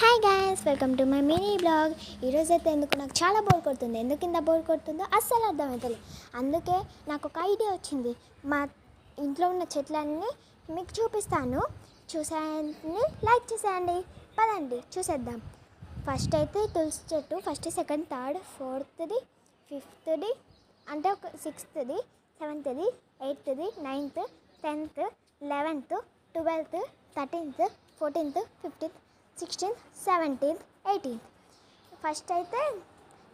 Hi guys, welcome to my mini blog. ఈరోజు అయితే ఎందుకు నాకు చాలా బోర్ కొడుతుంది. ఎందుకు ఇంత బోర్ కొడుతుందో అస్సలు అర్థమవుతుంది. అందుకే నాకు ఒక ఐడియా వచ్చింది. మా ఇంట్లో ఉన్న చెట్లన్నీ మీకు చూపిస్తాను. చూసేయండి, లైక్ చేసేయండి. పదండి చూసేద్దాం. ఫస్ట్ అయితే తులసి చెట్టు, ఫస్ట్ సెకండ్ థర్డ్ ఫోర్త్ది ఫిఫ్త్ది అంటే ఒక సిక్స్త్ది సెవెంత్ది ఎయిత్ది ninth 10th 11th 12th 13th 14th 15th 16th 17th 18th. First అయితే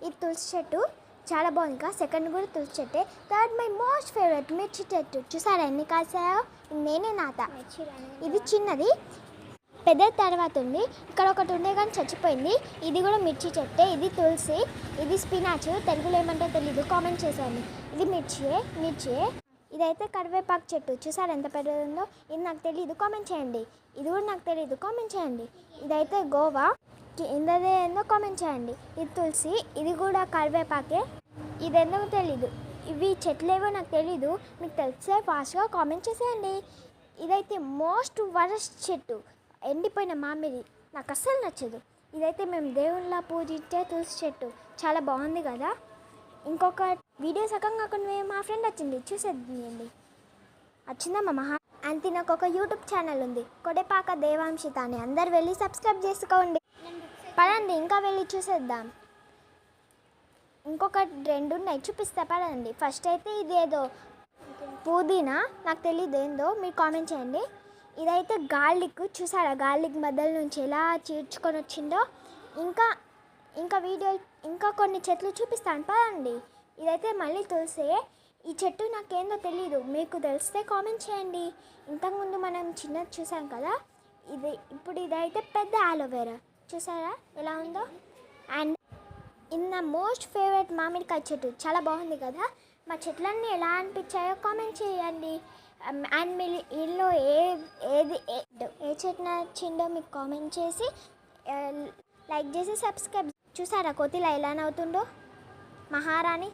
ఈ తులసి చెట్టు చాలా బాగుంది కదా. సెకండ్ కూడా తులసి చెట్టే. థర్డ్ మై మోస్ట్ ఫేవరెట్ మిర్చి చెట్టు. చూసారా ఎన్ని కాసాయో? నేనే నాత. ఇది చిన్నది, పెద్ద తర్వాత ఉంది. ఇక్కడ ఒకటి ఉండే కానీ చచ్చిపోయింది. ఇది కూడా మిర్చి చెట్టే. ఇది తులసి, ఇది స్పినాచ్. తెలుగులో ఏమంటే తెలీదు, కామెంట్ చేశాను. ఇది మిర్చియే. ఇదైతే కరివేపాకు చెట్టు. చూసారు ఎంత పెద్దది ఉందో? ఇది నాకు తెలియదు, కామెంట్ చేయండి. ఇది కూడా నాకు తెలియదు, కామెంట్ చేయండి. ఇదైతే గోవా, ఇందదే ఏందో కామెంట్ చేయండి. ఇది తులసి, ఇది కూడా కరివేపాకే. ఇది ఎందుకు తెలీదు. ఇవి చెట్లేవో నాకు తెలీదు. మీకు తెలిసే ఫాస్ట్గా కామెంట్ చేసేయండి. ఇదైతే మోస్ట్ వరస్ట్ చెట్టు, ఎండిపోయిన మామిడి. నాకు అస్సలు నచ్చదు. ఇదైతే మేము దేవుళ్ళ పూజించే తులసి చెట్టు. చాలా బాగుంది కదా. ఇంకొక వీడియో సగం కాకుండా మా ఫ్రెండ్ వచ్చింది, చూసేయండి. వచ్చిందమ్మా మహా అంతే. నాకు ఒక యూట్యూబ్ ఛానల్ ఉంది, కొడెపాక దేవాంశిత అని. అందరు వెళ్ళి సబ్స్క్రైబ్ చేసుకోండి. పదండి ఇంకా వెళ్ళి చూసేద్దాం. ఇంకొక 2 ఉన్నాయి, చూపిస్తా పదండి. ఫస్ట్ అయితే ఇదేదో పుదీనా, నాకు తెలియదు ఏందో, మీరు కామెంట్ చేయండి. ఇదైతే గార్లిక్. చూసారా గార్లిక్ మధ్యలో నుంచి ఎలా చీడ్చుకొని వచ్చిందో. ఇంకా కొన్ని చెట్లు చూపిస్తాను పదండి. ఇదైతే మళ్ళీ తులసే. ఈ చెట్టు నాకేందో తెలీదు, మీకు తెలిస్తే కామెంట్ చేయండి. ఇంతకుముందు మనం చిన్నది చూసాం కదా, ఇప్పుడు ఇదైతే పెద్ద ఆలోవేరా. చూసారా ఎలా ఉందో? And in the most favourite మామిడికాయ చెట్టు. చాలా బాగుంది కదా. మా చెట్లన్నీ ఎలా అనిపించాయో కామెంట్ చేయండి. అండ్ మీ ఇల్లు ఏ చెట్టు నచ్చిందో మీకు కామెంట్ చేసి లైక్ చేసి సబ్స్క్రైబ్. చూసారా కోతిలా ఎలా నవ్వుతుందో మహారాణి.